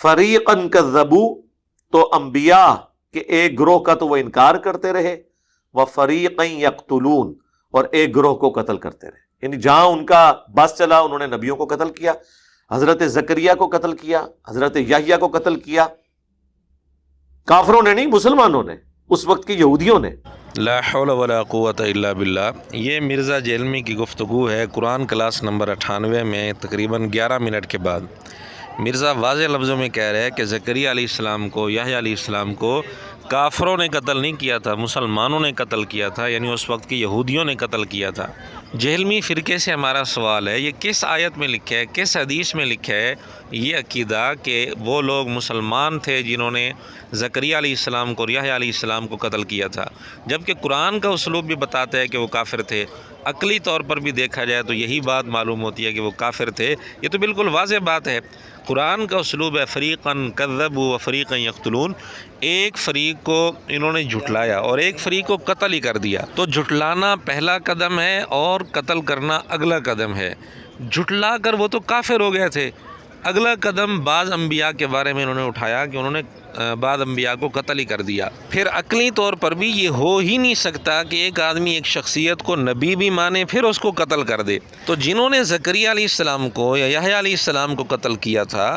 فریقاً کذبوا، تو انبیاء کے ایک گروہ کا تو وہ انکار کرتے رہے، وفریقاً یقتلون، اور ایک گروہ کو قتل کرتے رہے، یعنی جہاں ان کا بس چلا انہوں نے نبیوں کو قتل کیا، حضرت زکریا کو قتل کیا، حضرت یحییٰ کو قتل کیا، کافروں نے نہیں، مسلمانوں نے، اس وقت کے یہودیوں نے۔ لا حول ولا قوت الا باللہ۔ یہ مرزا جیلمی کی گفتگو ہے قرآن کلاس نمبر 98 میں، تقریباً 11 منٹ کے بعد۔ مرزا واضح لفظوں میں کہہ رہے ہیں کہ زکریا علیہ السلام کو، یحییٰ علیہ السلام کو کافروں نے قتل نہیں کیا تھا، مسلمانوں نے قتل کیا تھا، یعنی اس وقت کے یہودیوں نے قتل کیا تھا۔ جہلمی فرقے سے ہمارا سوال ہے، یہ کس آیت میں لکھا ہے، کس حدیث میں لکھا ہے یہ عقیدہ کہ وہ لوگ مسلمان تھے جنہوں نے زکریا علیہ السلام کو اور یحییٰ علیہ السلام کو قتل کیا تھا، جبکہ قرآن کا اسلوب بھی بتاتا ہے کہ وہ کافر تھے۔ عقلی طور پر بھی دیکھا جائے تو یہی بات معلوم ہوتی ہے کہ وہ کافر تھے، یہ تو بالکل واضح بات ہے۔ قرآن کا اسلوب ہے فریقاً کذبوا وفریقاً یقتلون، ایک فریق کو انہوں نے جھٹلایا اور ایک فریق کو قتل ہی کر دیا۔ تو جھٹلانا پہلا قدم ہے اور قتل کرنا اگلا قدم ہے۔ جھٹلا کر وہ تو کافر ہو گئے تھے، اگلا قدم بعض انبیاء کے بارے میں انہوں نے اٹھایا کہ انہوں نے بعض انبیاء کو قتل ہی کر دیا۔ پھر عقلی طور پر بھی یہ ہو ہی نہیں سکتا کہ ایک آدمی ایک شخصیت کو نبی بھی مانے پھر اس کو قتل کر دے۔ تو جنہوں نے زکریا علیہ السلام کو یا یحییٰ علیہ السلام کو قتل کیا تھا،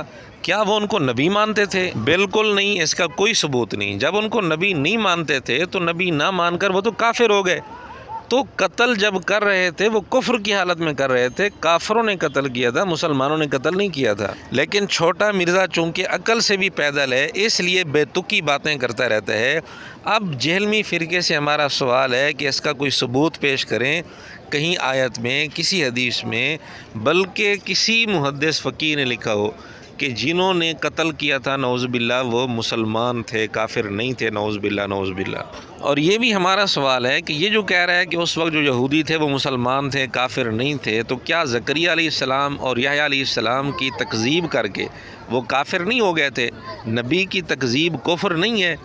کیا وہ ان کو نبی مانتے تھے؟ بالکل نہیں، اس کا کوئی ثبوت نہیں۔ جب ان کو نبی نہیں مانتے تھے تو نبی نہ مان کر وہ تو کافر ہو گئے۔ تو قتل جب کر رہے تھے وہ کفر کی حالت میں کر رہے تھے، کافروں نے قتل کیا تھا، مسلمانوں نے قتل نہیں کیا تھا۔ لیکن چھوٹا مرزا چونکہ عقل سے بھی پیدل ہے، اس لیے بے تکی باتیں کرتا رہتا ہے۔ اب جہلمی فرقے سے ہمارا سوال ہے کہ اس کا کوئی ثبوت پیش کریں، کہیں آیت میں، کسی حدیث میں، بلکہ کسی محدث فقیہ نے لکھا ہو کہ جنہوں نے قتل کیا تھا نعوذ باللہ وہ مسلمان تھے، کافر نہیں تھے، نعوذ باللہ نعوذ باللہ۔ اور یہ بھی ہمارا سوال ہے کہ یہ جو کہہ رہا ہے کہ اس وقت جو یہودی تھے وہ مسلمان تھے، کافر نہیں تھے، تو کیا زکریا علیہ السلام اور یحییٰ علیہ السلام کی تکذیب کر کے وہ کافر نہیں ہو گئے تھے؟ نبی کی تکذیب کفر نہیں ہے۔